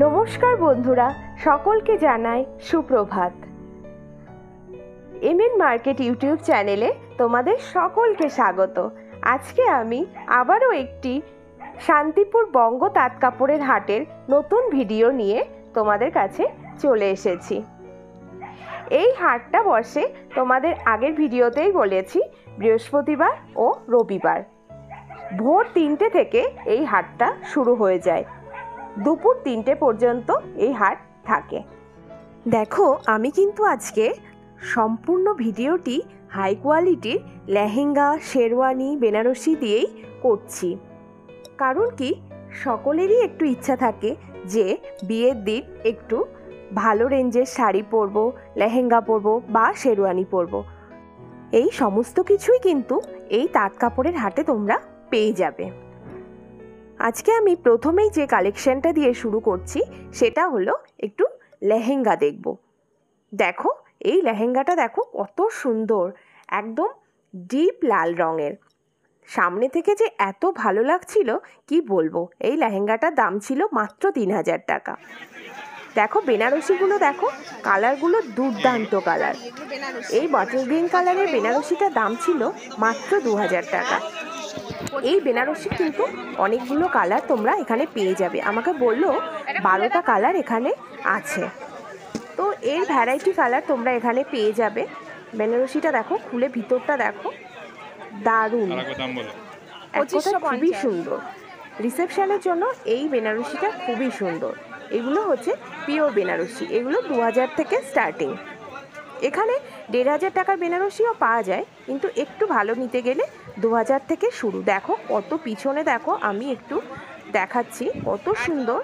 নমস্কার বন্ধুরা, সকলকে জানাই সুপ্রভাত। এমএন মার্কেট ইউটিউব চ্যানেলে তোমাদের সকলকে স্বাগত। আজকে আমি আবারও একটি শান্তিপুর বঙ্গ তাঁত কাপড়ের হাটের নতুন ভিডিও নিয়ে তোমাদের কাছে চলে এসেছি। এই হাটটা বসে তোমাদের আগের ভিডিওতেই বলেছি বৃহস্পতিবার ও রবিবার। ভোর 3টে থেকে এই হাটটা শুরু হয়ে যায়, দুপুর 3টে পর্যন্ত এই হাট থাকে। দেখো, আমি কিন্তু আজকে সম্পূর্ণ ভিডিওটি হাই কোয়ালিটির লেহেঙ্গা, শেরওয়ানি, বেনারসি দিয়েই করছি। কারণ কি, সকলেরই একটু ইচ্ছা থাকে যে বিয়ের দিন একটু ভালো রেঞ্জের শাড়ি পরবো, লেহেঙ্গা পরবো বা শেরওয়ানি পরবো। এই সমস্ত কিছুই কিন্তু এই তাঁত কাপড়ের হাটে তোমরা পেয়ে যাবে। আজকে আমি প্রথমেই যে কালেকশনটা দিয়ে শুরু করছি সেটা হলো একটু লেহেঙ্গা দেখব। দেখো, এই লেহেঙ্গাটা দেখো কত সুন্দর, একদম ডিপ লাল রঙের। সামনে থেকে যে এত ভালো লাগছিল কি বলবো। এই লেহেঙ্গাটার দাম ছিল মাত্র 3000 টাকা। দেখো বেনারসিগুলো, দেখো কালারগুলো দুর্দান্ত কালার। এই বটল গ্রিন কালারের বেনারসিটার দাম ছিল মাত্র 2000 টাকা। এই বেনারসি কিন্তু অনেকগুলো কালার তোমরা এখানে পেয়ে যাবে। আমাকে বললো 12টা কালার এখানে আছে, তো এর ভ্যারাইটি কালার তোমরা এখানে পেয়ে যাবে। বেনারসিটা দেখো, খুলে ভিতরটা দেখো, দারুণ, খুবই সুন্দর। রিসেপশনের জন্য এই বেনারসিটা খুবই সুন্দর। এগুলো হচ্ছে পিওর বেনারসি, এগুলো 2000 থেকে স্টার্টিং। এখানে 1500 টাকার বেনারসিও পাওয়া যায়, কিন্তু একটু ভালো নিতে গেলে 2000 থেকে শুরু। দেখো কত পিছনে, দেখো আমি একটু দেখাচ্ছি, কত সুন্দর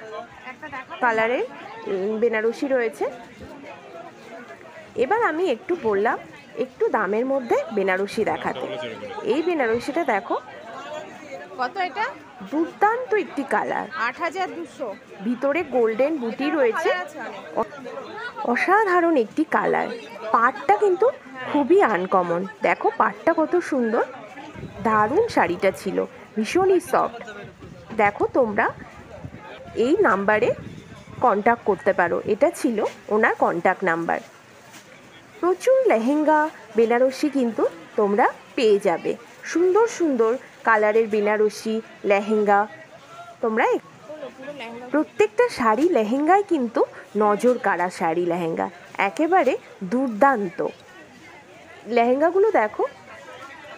কালারের বেনারসি রয়েছে। এবার আমি একটু বললাম একটু দামের মধ্যে বেনারসি দেখাতে। এই বেনারসিটা দেখো কত, এটা দুর্দান্ত একটি কালার, 8200। ভিতরে গোল্ডেন বুটি রয়েছে, অসাধারণ একটি কালার। পাটটা কিন্তু খুবই আনকমন। দেখো পাটটা কত সুন্দর, দারুণ শাড়িটা ছিল, ভীষণই সফট। দেখো তোমরা এই নাম্বারে কন্ট্যাক্ট করতে পারো, এটা ছিল ওনার কন্ট্যাক্ট নাম্বার। প্রচুর লেহেঙ্গা, বেনারসি কিন্তু তোমরা পেয়ে যাবে। সুন্দর সুন্দর কালারের বেনারসি, লেহেঙ্গা তোমরা। প্রত্যেকটা শাড়ি লেহেঙ্গায় কিন্তু নজর কাড়া শাড়ি, লেহেঙ্গা একেবারে দুর্দান্ত। লেহেঙ্গাগুলো দেখো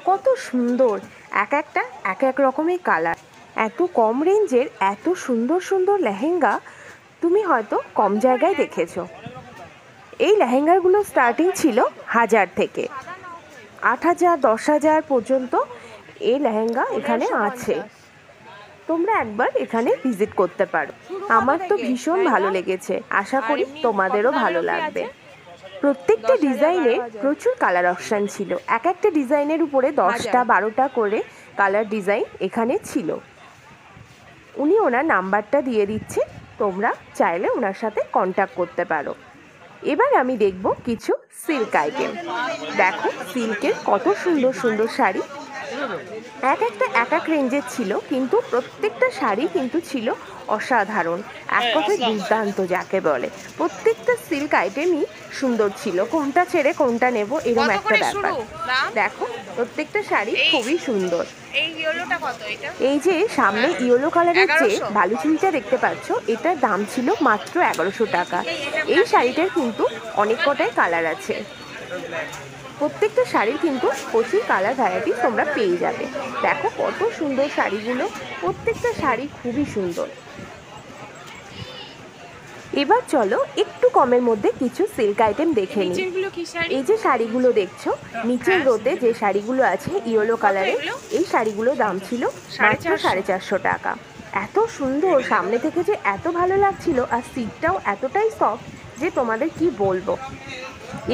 কত সুন্দর, এক একটা এক এক রকমের কালার। এত কম রেঞ্জের এত সুন্দর সুন্দর লেহেঙ্গা তুমি হয়তো কম জায়গায় দেখেছো। এই লেহেঙ্গাগুলো স্টার্টিং ছিল 1000 থেকে 8000, 10000 পর্যন্ত এই লেহেঙ্গা এখানে আছে। তোমরা একবার এখানে ভিজিট করতে পারো। আমার তো ভীষণ ভালো লেগেছে, আশা করি তোমাদেরও ভালো লাগবে। প্রত্যেকটা ডিজাইনের প্রচুর কালার অপশান ছিল, এক একটা ডিজাইনের উপরে 10টা 12টা করে কালার ডিজাইন এখানে ছিল। উনি ওনার নাম্বারটা দিয়ে দিচ্ছে, তোমরা চাইলে ওনার সাথে কন্ট্যাক্ট করতে পারো। এবার আমি দেখব কিছু সিল্ক আইটেম। দেখো সিল্কের কত সুন্দর সুন্দর শাড়ি, এক একটা এক এক রেঞ্জের ছিল, কিন্তু প্রত্যেকটা শাড়ি কিন্তু ছিল অসাধারণ, এক কথায় দুর্দান্ত যাকে বলে। প্রত্যেকটা সিল্ক আইটেমই সুন্দর ছিল, কোনটা ছেড়ে কোনটা নেব এরকম একটা ব্যাপার। দেখো প্রত্যেকটা শাড়ি খুবই সুন্দর। এই যে সামনে ইয়েলো কালারের যে বালুচুরিটা দেখতে পাচ্ছ, এটার দাম ছিল মাত্র 1100 টাকা। এই শাড়িটার কিন্তু অনেক কটাই কালার আছে। প্রত্যেকটা শাড়ির কিন্তু প্রচুর কালার ভ্যারাইটি তোমরা পেয়ে যাবে। দেখো কত সুন্দর শাড়িগুলো, প্রত্যেকটা শাড়ি খুবই সুন্দর। এবার চলো একটু কমের মধ্যে কিছু সিল্ক আইটেম দেখে নিই। এই যে শাড়িগুলো দেখছো, নিচের রোতে যে শাড়িগুলো আছে ইয়েলো কালারের, এই শাড়িগুলোর দাম ছিল মাত্র 450 টাকা। এত সুন্দর, সামনে থেকে যে এত ভালো লাগছিল, আর সিটটাও এতটাই সফট যে তোমাদের কি বলবো।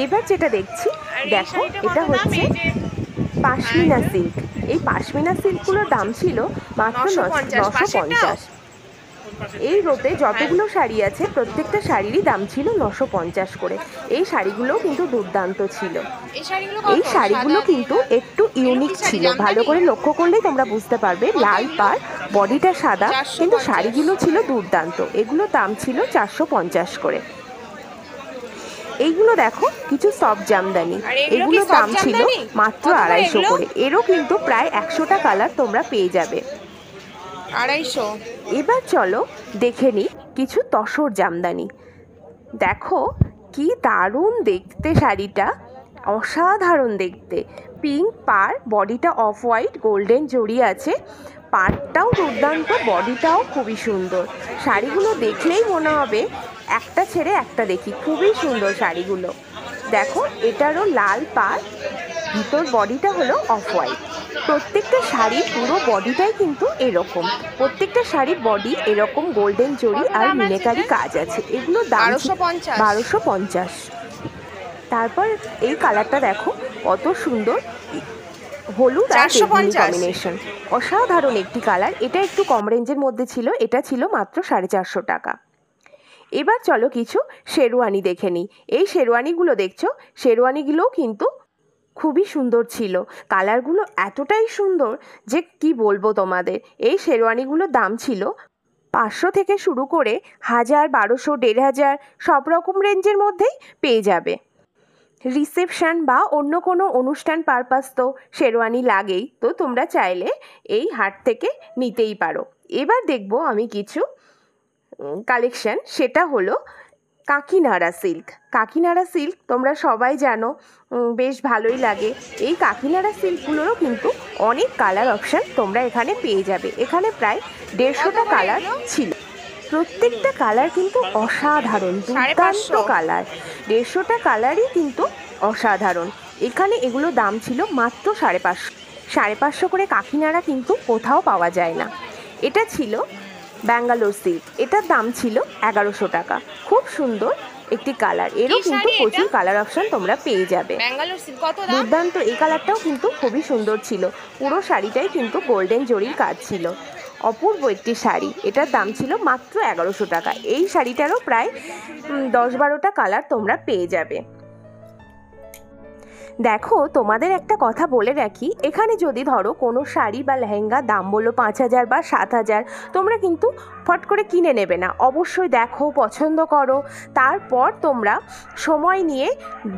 এবার যেটা দেখছি, দেখো এটা হচ্ছে পাশমিনা সিল্ক। এই পাশমিনা সিল্কগুলোর দাম ছিল মাত্র 950। এই রোতে যতগুলো শাড়ি আছে প্রত্যেকটা শাড়িরই দাম ছিল 950 করে। এই শাড়িগুলোও কিন্তু দুর্দান্ত ছিল। এই শাড়িগুলো কিন্তু একটু ইউনিক ছিল, ভালো করে লক্ষ্য করলেই তোমরা বুঝতে পারবে। লাল পাড়, বডিটা সাদা, 450 কিন্তু শাড়িগুলো ছিল দুর্দান্ত। এগুলো দাম ছিল 450 করে। এইগুলো দেখো কিছু সফট জামদানি, আর এগুলো কি এগুলো soft দাম ছিল জামদানি? মাত্র কত করে 250 এগুলো? করে। এরও কিন্তু প্রায় 100টা কালার তোমরা পেয়ে যাবে। 250। এবার চলো দেখে নিই কিছু তসর জামদানি। দেখো কি দারুণ দেখতে শাড়িটা, অসাধারণ দেখতে। পিঙ্ক পাড়, বডিটা অফ হোয়াইট, গোল্ডেন জড়ি আছে। পাড়টাও দুর্দান্ত, বডিটাও খুবই সুন্দর। শাড়িগুলো দেখলেই মনে হবে একটা ছেড়ে একটা দেখি, খুবই সুন্দর শাড়িগুলো। দেখো এটারও লাল পাড়, ভিতর বডিটা হলো অফ হোয়াইট। প্রত্যেকটা শাড়ির পুরো বডিটাই কিন্তু এরকম, প্রত্যেকটা শাড়ির বডি এরকম গোল্ডেন জড়ি আর মিনেকারি কাজ আছে। এগুলো দাম 1250। 1250। তারপর এই কালারটা দেখো কত সুন্দর, হলুদ আর বেগুনি 450 কম্বিনেশন, অসাধারণ একটি কালার। এটা একটু কম রেঞ্জের মধ্যে ছিল, এটা ছিল মাত্র 450 টাকা। এবার চলো কিছু শেরওয়ানি দেখে নিই। এই শেরওয়ানিগুলো দেখছো, শেরওয়ানিগুলোও কিন্তু খুবই সুন্দর ছিল। কালারগুলো এতটাই সুন্দর যে কি বলবো তোমাদের। এই শেরওয়ানিগুলোর দাম ছিল 500 থেকে শুরু করে 1000, 1200, 1500 সব রকম রেঞ্জের মধ্যেই পেয়ে যাবে। রিসেপশন বা অন্য কোনো অনুষ্ঠান পারপাস তো শেরওয়ানি লাগেই, তো তোমরা চাইলে এই হাট থেকে নিতেই পারো। এবার দেখবো আমি কিছু কালেকশন, সেটা হলো কাকিনাড়া সিল্ক। কাকিনাড়া সিল্ক তোমরা সবাই জানো, বেশ ভালোই লাগে। এই কাকিনাড়া সিল্কগুলোরও কিন্তু অনেক কালার অপশান তোমরা এখানে পেয়ে যাবে। এখানে প্রায় 150টা কালার ছিল, প্রত্যেকটা কালার কিন্তু অসাধারণ, দুর্দান্ত কালার। 150টা কালারই কিন্তু অসাধারণ। এখানে এগুলো দাম ছিল মাত্র 550। 550 করে কাকিনাড়া কিন্তু কোথাও পাওয়া যায় না। এটা ছিল ব্যাঙ্গালোর সিল্ক, এটার দাম ছিল 1100 টাকা। খুব সুন্দর একটি কালার, এরও কিন্তু প্রচুর কালার অপশন তোমরা পেয়ে যাবে। ব্যাঙ্গালোর সিল্ক কত দাম? দুর্দান্ত, এই কালারটাও কিন্তু খুবই সুন্দর ছিল। পুরো শাড়িটাই কিন্তু গোল্ডেন জরির কাজ ছিল, অপূর্ব একটি শাড়ি। এটার দাম ছিল মাত্র 1100 টাকা। এই শাড়িটারও প্রায় 10-12টা কালার তোমরা পেয়ে যাবে। দেখো তোমাদের একটা কথা বলে রাখি, এখানে যদি ধরো কোনো শাড়ি বা লেহেঙ্গা দাম বলো 5000 বা 7000, তোমরা কিন্তু ফট করে কিনে নেবে না। অবশ্যই দেখো, পছন্দ করো, তারপর তোমরা সময় নিয়ে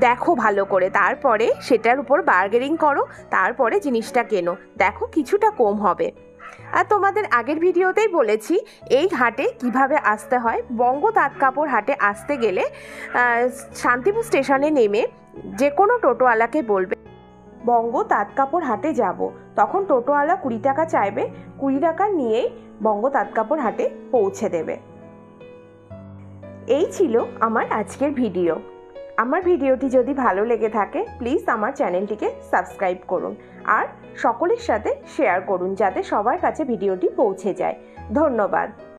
দেখো ভালো করে, তারপরে সেটার উপর বার্গেনিং করো, তারপরে জিনিসটা কেনো। দেখো কিছুটা কম হবে। আর তোমাদের আগের ভিডিওতেই বলেছি এই হাটে কিভাবে আসতে হয়। বঙ্গ তাঁত কাপড় হাটে আসতে গেলে শান্তিপুর স্টেশনে নেমে যে কোনো টোটোওয়ালাকে বলবে বঙ্গ তাঁত কাপড় হাটে যাব, তখন টোটোওয়ালা 20 টাকা চাইবে, 20 টাকা নিয়েই বঙ্গ তাঁত কাপড় হাটে পৌঁছে দেবে। এই ছিল আমার আজকের ভিডিও। আমার ভিডিওটি যদি ভালো লেগে থাকে প্লিজ আমার চ্যানেলটিকে সাবস্ক্রাইব করুন আর সকলের সাথে শেয়ার করুন, যাতে সবার কাছে ভিডিওটি পৌঁছে যায়। ধন্যবাদ।